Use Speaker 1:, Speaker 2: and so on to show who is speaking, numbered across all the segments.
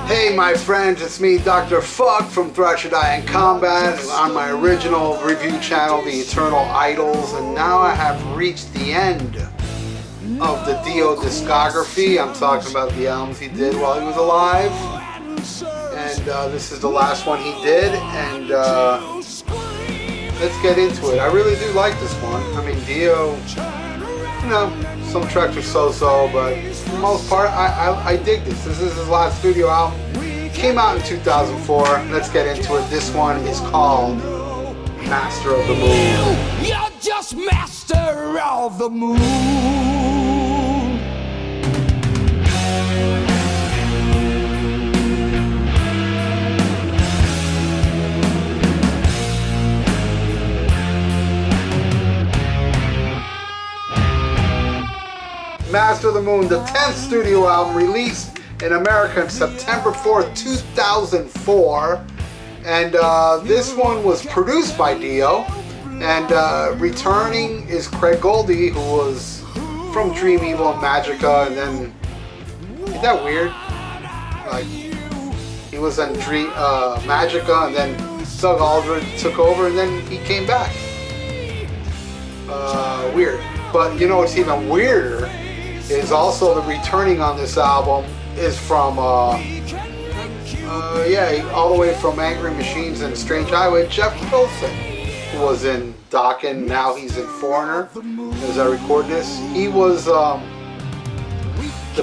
Speaker 1: Hey my friends, it's me, Dr. Fuck from Thrash or Die in Combat, on my original review channel, The Eternal Idols, and now I have reached the end of the Dio discography. I'm talking about the albums he did while he was alive, and this is the last one he did, and let's get into it. I really do like this one. I mean, Dio, you know, some tracks are so-so, but for the most part, I dig this. This is his last studio album. Came out in 2004. Let's get into it. This one is called Master of the Moon.
Speaker 2: You're just master of the moon.
Speaker 1: Master of the Moon, the 10th studio album, released in America on September 4th, 2004. And this one was produced by Dio. And returning is Craig Goldy, who was from Dream Evil and Magica. And then, isn't that weird? Like, he was on Magica, and then Doug Aldrich took over, and then he came back. Weird. But you know what's even weirder is also the returning on this album is from, yeah, all the way from Angry Machines and Strange Highway, Jeff Pilson, who was in Dokken, now he's in Foreigner, as I record this. He was the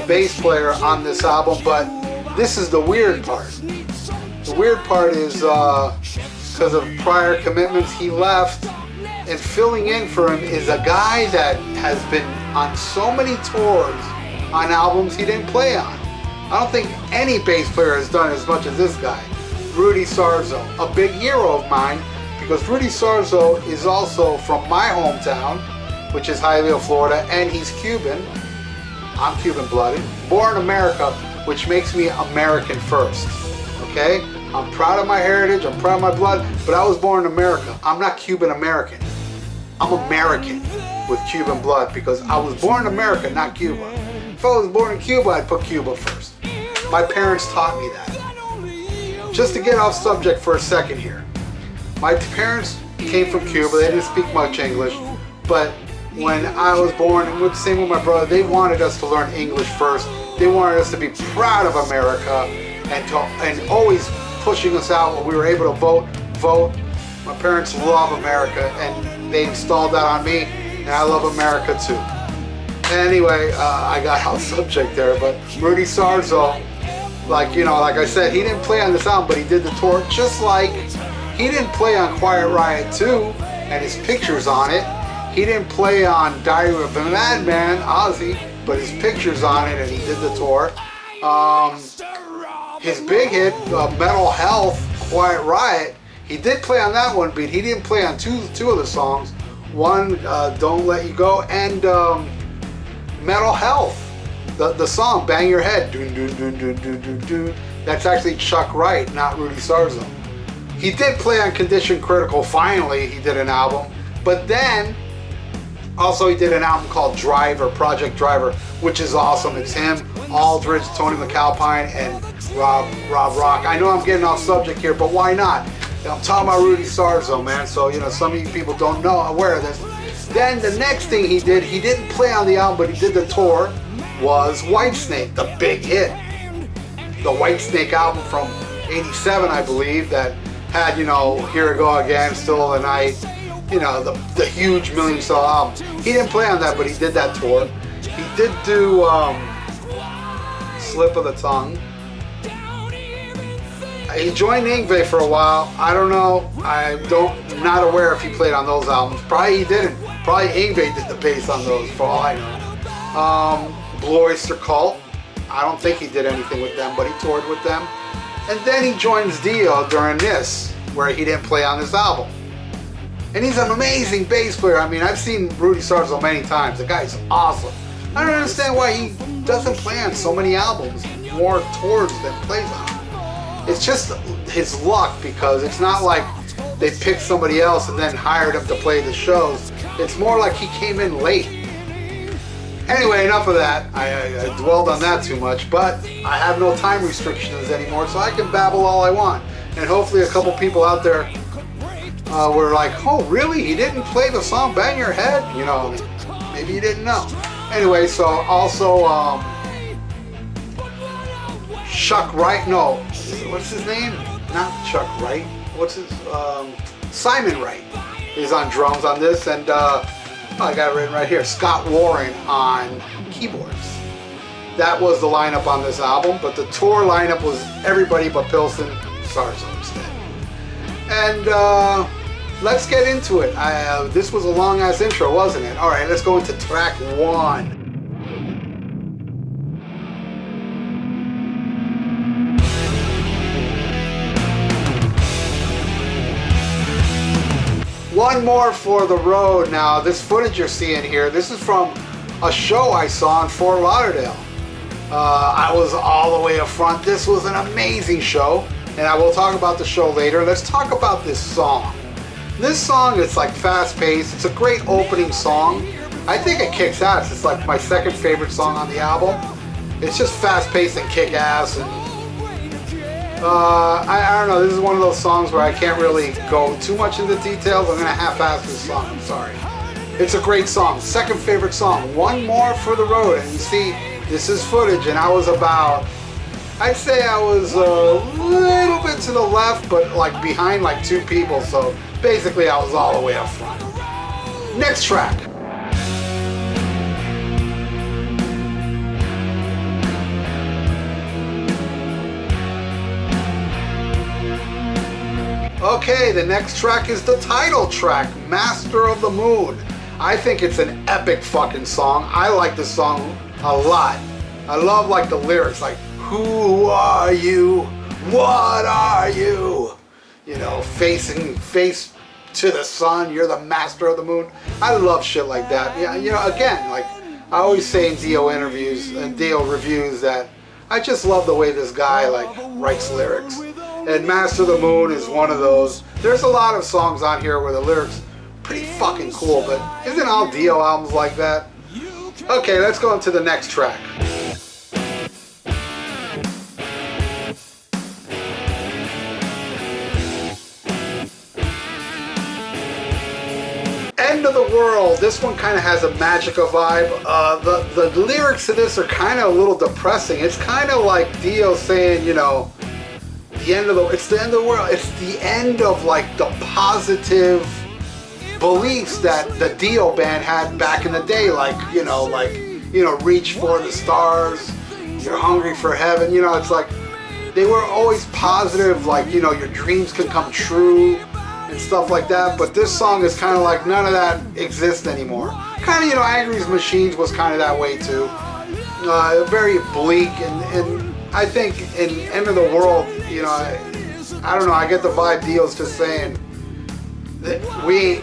Speaker 1: bass player on this album, but this is the weird part. The weird part is because of prior commitments, he left, and filling in for him is a guy that has been on so many tours on albums he didn't play on. I don't think any bass player has done as much as this guy, Rudy Sarzo, a big hero of mine, because Rudy Sarzo is also from my hometown, which is Hialeah, Florida, and he's Cuban. I'm Cuban-blooded, born in America, which makes me American first, okay? I'm proud of my heritage, I'm proud of my blood, but I was born in America. I'm not Cuban-American. I'm American with Cuban blood because I was born in America, not Cuba. If I was born in Cuba, I'd put Cuba first. My parents taught me that. Just to get off subject for a second here. My parents came from Cuba. They didn't speak much English, but when I was born, and same with my brother, they wanted us to learn English first. They wanted us to be proud of America and always pushing us out when we were able to vote. My parents love America, and they installed that on me, and I love America too. Anyway, I got off subject there, but Rudy Sarzo, like I said, he didn't play on this album, but he did the tour, just like he didn't play on Quiet Riot 2, and his picture's on it. He didn't play on Diary of a Madman, Ozzy, but his picture's on it, and he did the tour. His big hit, Mental Health, Quiet Riot, he did play on that one, but he didn't play on two of the songs. One, Don't Let You Go, and Mental Health, the song, Bang Your Head. Dun, dun, dun, dun, dun, dun, dun. That's actually Chuck Wright, not Rudy Sarzo. He did play on Condition Critical, finally, he did an album. But then, also he did an album called Driver, Project Driver, which is awesome. It's him, Aldrich, Tony McAlpine, and Rob Rock. I know I'm getting off subject here, but why not? I'm talking about Rudy Sarzo, man, so some of you people don't know, aware of this. Then the next thing he did, he didn't play on the album, but he did the tour, was Whitesnake, the big hit. The Whitesnake album from '87, I believe, that had, Here I Go Again, Still of the Night, the huge million-sell album. He didn't play on that, but he did that tour. He did do Slip of the Tongue. He joined Yngwie for a while. I don't know. I'm not aware if he played on those albums. Probably he didn't. Probably Yngwie did the bass on those, for all I know. Blue Oyster Cult. I don't think he did anything with them, but he toured with them. And then he joins Dio during this, where he didn't play on this album. And he's an amazing bass player. I mean, I've seen Rudy Sarzo many times. The guy's awesome. I don't understand why he doesn't play on so many albums, more tours than plays on. It's just his luck, because it's not like they picked somebody else and then hired him to play the shows. It's more like he came in late. Anyway, enough of that. I dwelled on that too much, but I have no time restrictions anymore, so I can babble all I want. And hopefully a couple people out there were like, oh really, he didn't play the song Bang Your Head? You know, maybe you didn't know. Anyway, so also Chuck Wright, no, what's his name? Not Chuck Wright, what's his, Simon Wright is on drums on this, and I got it written right here, Scott Warren on keyboards. That was the lineup on this album, but the tour lineup was everybody but Pilson, Sarzo instead. And let's get into it. This was a long ass intro, wasn't it? Alright, let's go into track 1. One more for the road. Now, this footage you're seeing here, this is from a show I saw in Fort Lauderdale. I was all the way up front. This was an amazing show, and I will talk about the show later. Let's talk about this song. This song is like fast-paced. It's a great opening song. I think it kicks ass. It's like my second favorite song on the album. It's just fast-paced and kick-ass, and I don't know, this is one of those songs where I can't really go too much into details. I'm gonna half-ass this song, I'm sorry. It's a great song, second favorite song. One more for the road, and you see, this is footage, and I was about, I'd say I was a little bit to the left, but like behind like 2 people, so basically I was all the way up front. Next track. Okay, the next track is the title track, Master of the Moon. I think it's an epic fucking song. I like this song a lot. I love like the lyrics, like, who are you? What are you? You know, face to the sun, you're the master of the moon. I love shit like that. Yeah, you know, again, like I always say in Dio interviews and Dio reviews that I just love the way this guy like writes lyrics. And Master of the Moon is one of those. There's a lot of songs on here where the lyrics pretty fucking cool, but isn't all Dio albums like that? Okay, let's go into the next track. End of the World. This one kind of has a Magica vibe. The lyrics to this are kind of a little depressing. It's kind of like Dio saying, you know, it's the end of the world. It's the end of like the positive beliefs that the Dio band had back in the day, like, you know, reach for the stars, you're hungry for heaven, you know, it's like they were always positive, like, you know, your dreams can come true and stuff like that. But this song is kind of like none of that exists anymore. Kind of, you know, Angry Machines was kind of that way too. Very bleak, and I think in End of the World, you know, I don't know, I get the vibe Dio's just saying that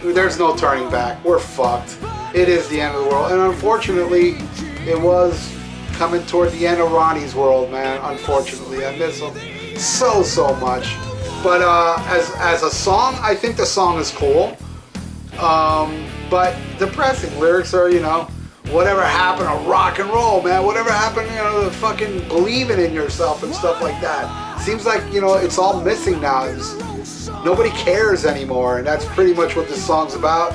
Speaker 1: there's no turning back, we're fucked. It is the end of the world, and unfortunately, it was coming toward the end of Ronnie's world, man, unfortunately. I miss him so much. But as a song, I think the song is cool, but depressing. Lyrics are, you know, whatever happened to rock and roll, man? Whatever happened, you know, to fucking believing in yourself and stuff like that? Seems like, you know, it's all missing now. Nobody cares anymore, and that's pretty much what this song's about.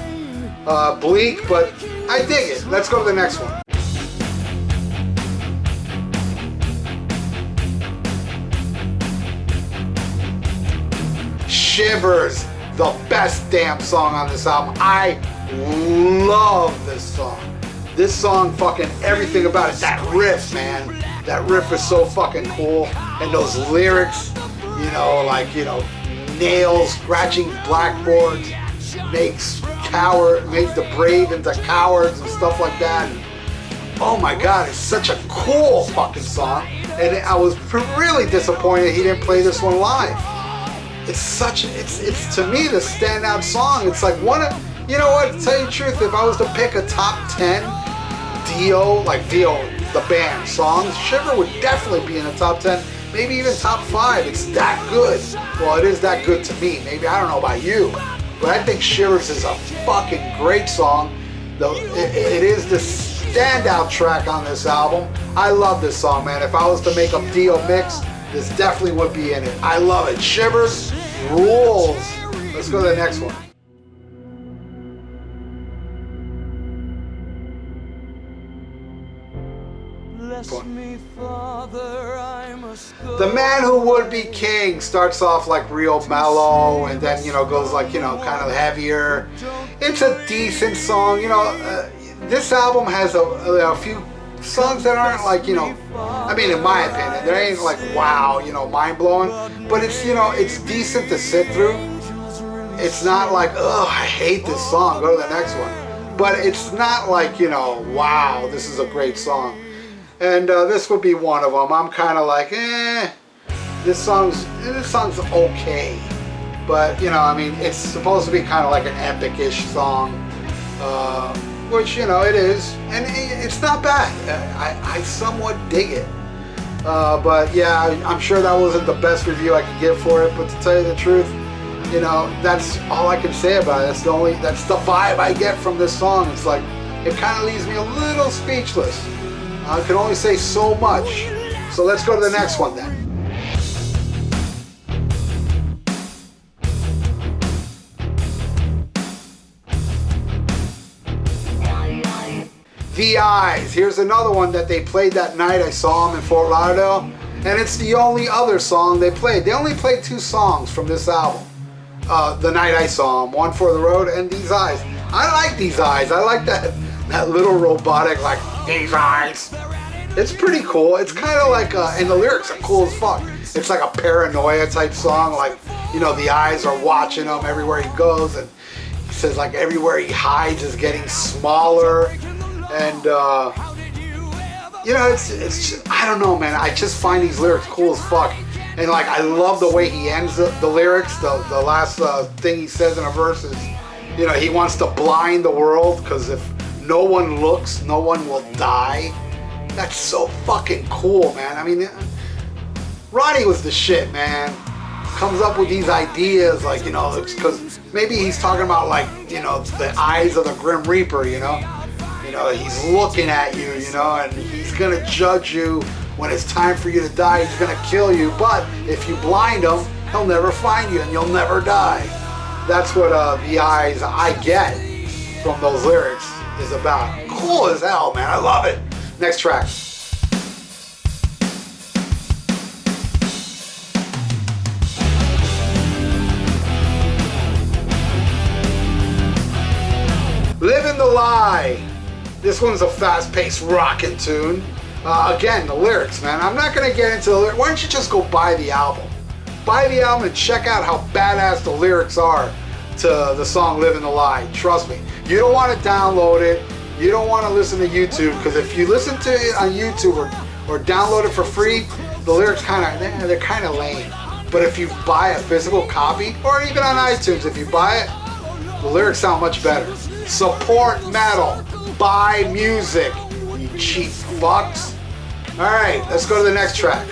Speaker 1: Bleak, but I dig it. Let's go to the next one. Shivers, the best damn song on this album. I love this song. This song, fucking everything about it. That riff, man. That riff is so fucking cool. And those lyrics, you know, like, you know, nails scratching blackboards, makes the brave into cowards and stuff like that. And, oh my God, it's such a cool fucking song. And I was really disappointed he didn't play this one live. It's to me the standout song. It's like one of, you know what, to tell you the truth, if I was to pick a top 10 Dio, the band songs, Shiver would definitely be in the top 10, maybe even top 5. It's that good. Well, it is that good to me. Maybe, I don't know about you, but I think Shivers is a fucking great song. Though it is this standout track on this album. I love this song, man. If I was to make a Dio mix, this definitely would be in it. I love it. Shivers rules. Let's go to the next one. The Man Who Would Be King starts off like real mellow and then, you know, goes like, you know, kind of heavier. It's a decent song. You know, this album has a few songs that aren't like, you know, I mean, in my opinion, they ain't like, wow, you know, mind-blowing. But it's, you know, it's decent to sit through. It's not like, oh, I hate this song, go to the next one. But it's not like, you know, wow, this is a great song. And this would be one of them. I'm kind of like, this song's okay. But, you know, I mean, it's supposed to be kind of like an epic-ish song, which, you know, it is. And it's not bad. I somewhat dig it. But, yeah, I'm sure that wasn't the best review I could give for it. But to tell you the truth, you know, that's all I can say about it. That's the vibe I get from this song. It's like, it kind of leaves me a little speechless. I can only say so much. So let's go to the next one then. The Eyes. Here's another one that they played that night I saw them in Fort Lauderdale. And it's the only other song they played. They only played 2 songs from this album. The night I saw them. One for the Road and These Eyes. I like These Eyes. I like that little robotic, like, These Eyes. It's pretty cool. It's kind of like, and the lyrics are cool as fuck. It's like a paranoia type song, like, you know, the eyes are watching him everywhere he goes, and he says like everywhere he hides is getting smaller, and you know, it's just, I don't know, man. I just find these lyrics cool as fuck, and like I love the way he ends the lyrics. The last thing he says in a verse is, you know, he wants to blind the world because if no one looks, no one will die. That's so fucking cool, man. I mean, Ronnie was the shit, man. Comes up with these ideas, like, you know, because maybe he's talking about, like, you know, the eyes of the Grim Reaper, you know? You know, he's looking at you, you know, and he's gonna judge you when it's time for you to die. He's gonna kill you, but if you blind him, he'll never find you and you'll never die. That's what the eyes I get from those lyrics is about. Cool as hell, man. I love it. Next track. Living the Lie. This one's a fast-paced rockin' tune. Again, the lyrics, man. I'm not gonna get into the lyrics. Why don't you just go buy the album? Buy the album and check out how badass the lyrics are to the song Living the Lie. Trust me. You don't want to download it. You don't want to listen to YouTube, because if you listen to it on YouTube or download it for free, the lyrics they're kind of lame. But if you buy a physical copy, or even on iTunes, if you buy it, the lyrics sound much better. Support metal. Buy music, you cheap fucks. All right, let's go to the next track.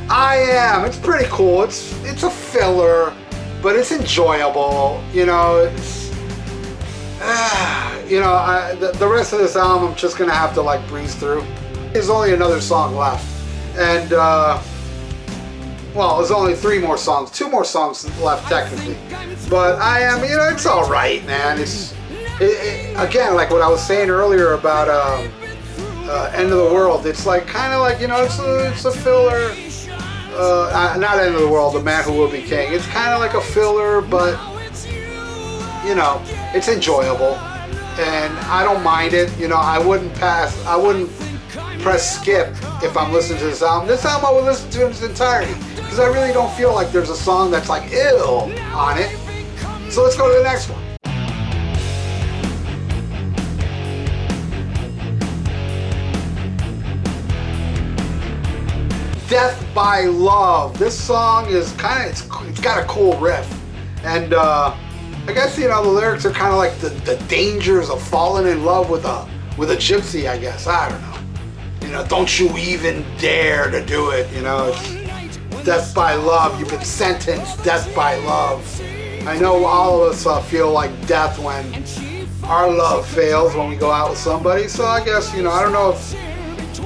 Speaker 1: I Am. It's pretty cool. It's a filler, but it's enjoyable. You know, it's you know, the rest of this album I'm just gonna have to like breeze through. There's only another song left, and well, there's only 3 more songs, 2 more songs left technically. But I Am, you know, it's all right, man. It's again, like what I was saying earlier about End of the World. It's like kind of like, you know, it's a filler. Not End of the World, The Man Who Will Be King. It's kind of like a filler, but, you know, it's enjoyable. And I don't mind it. You know, I wouldn't press skip if I'm listening to this album. This album I would listen to in its entirety, because I really don't feel like there's a song that's like ill on it. So let's go to the next one. Death by Love. This song is it's got a cool riff, and I guess, you know, the lyrics are kind of like the dangers of falling in love with a gypsy, I guess. I don't know. You know, don't you even dare to do it. You know, death by love. You've been sentenced, death by love. I know all of us feel like death when our love fails when we go out with somebody. So I guess, I don't know if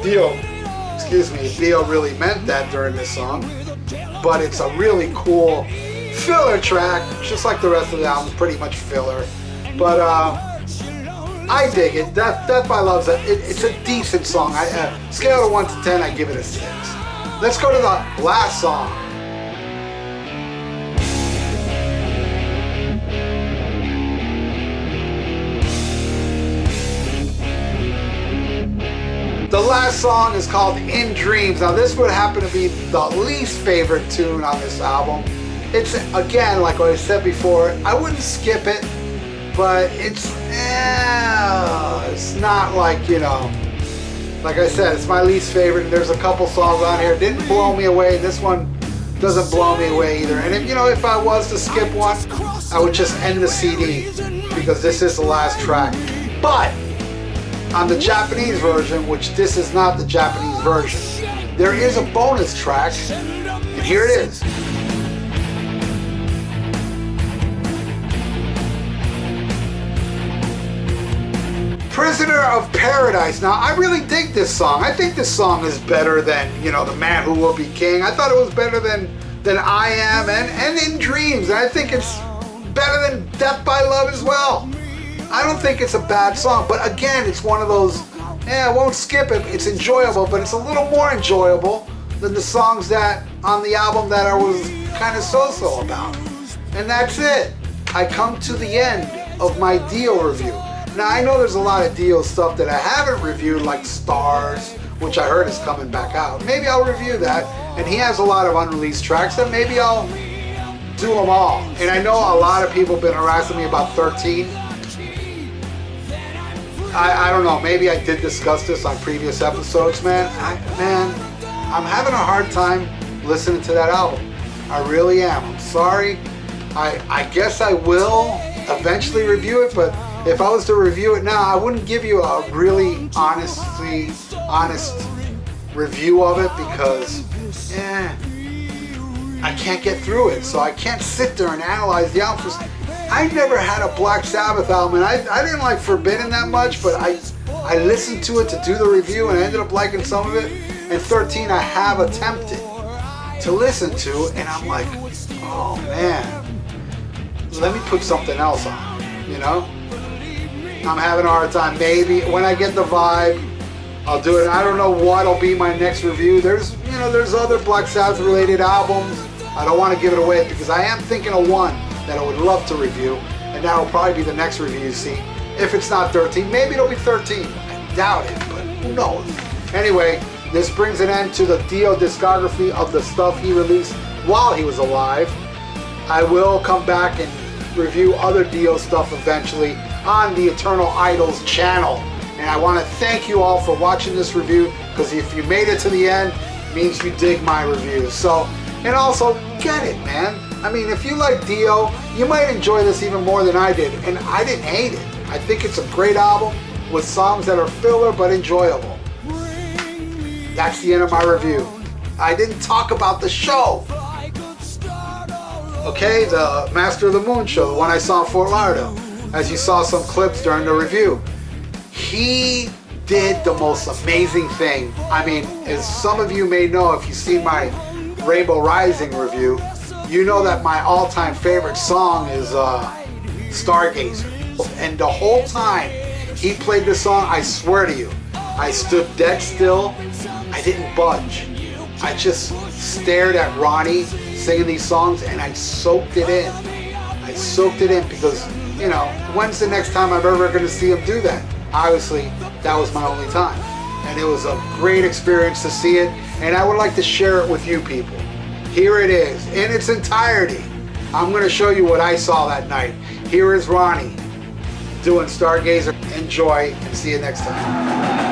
Speaker 1: Dio really meant that during this song. But it's a really cool filler track, just like the rest of the album, pretty much filler. But I dig it. Death by Love, it's a decent song. Scale of 1 to 10, I give it a 6. Let's go to the last song. The last song is called In Dreams. Now this would happen to be the least favorite tune on this album. It's, again, like what I said before, I wouldn't skip it, but it's not like, like I said, it's my least favorite. There's a couple songs on here that didn't blow me away. This one doesn't blow me away either. And if I was to skip one, I would just end the CD because this is the last track. But on the Japanese version, which this is not the Japanese version, there is a bonus track, and here it is. Prisoner of Paradise. Now, I really dig this song. I think this song is better than, The Man Who Will Be King. I thought it was better than I Am and In Dreams. And I think it's better than Death by Love as well. I don't think it's a bad song, but again, it's one of those, I won't skip it. It's enjoyable, but it's a little more enjoyable than the songs that on the album that I was kind of so-so about. And that's it. I come to the end of my Dio review. Now, I know there's a lot of Dio stuff that I haven't reviewed, like Stars, which I heard is coming back out. Maybe I'll review that. And he has a lot of unreleased tracks that maybe I'll do them all. And I know a lot of people have been harassing me about 13. I don't know, maybe I did discuss this on previous episodes, man. I'm having a hard time listening to that album. I really am. I'm sorry. I guess I will eventually review it, but if I was to review it now, I wouldn't give you a really honest review of it because, I can't get through it. So I can't sit there and analyze the album. I never had a Black Sabbath album, and I didn't like Forbidden that much, but I listened to it to do the review, and I ended up liking some of it. And 13 I have attempted to listen to, and I'm like, oh man, let me put something else on, I'm having a hard time. Maybe when I get the vibe, I'll do it. I don't know what'll be my next review. There's other Black Sabbath related albums. I don't want to give it away because I am thinking of one that I would love to review, and that'll probably be the next review you see. If it's not 13, maybe it'll be 13. I doubt it, but who knows? Anyway, this brings an end to the Dio discography of the stuff he released while he was alive. I will come back and review other Dio stuff eventually on the Eternal Idols channel. And I want to thank you all for watching this review, because if you made it to the end, it means you dig my reviews. So, and also, get it, man. I mean, if you like Dio, you might enjoy this even more than I did, and I didn't hate it. I think it's a great album with songs that are filler but enjoyable. That's the end of my review. I didn't talk about the show. Okay, the Master of the Moon show, the one I saw in Fort Lauderdale. As you saw some clips during the review. He did the most amazing thing. I mean, as some of you may know, if you've seen my Rainbow Rising review, you know that my all-time favorite song is Stargazer. And the whole time he played this song, I swear to you, I stood dead still. I didn't budge. I just stared at Ronnie singing these songs, and I soaked it in. I soaked it in because, when's the next time I'm ever going to see him do that? Obviously, that was my only time. And it was a great experience to see it, and I would like to share it with you people. Here it is, in its entirety. I'm going to show you what I saw that night. Here is Ronnie doing Stargazer. Enjoy, and see you next time.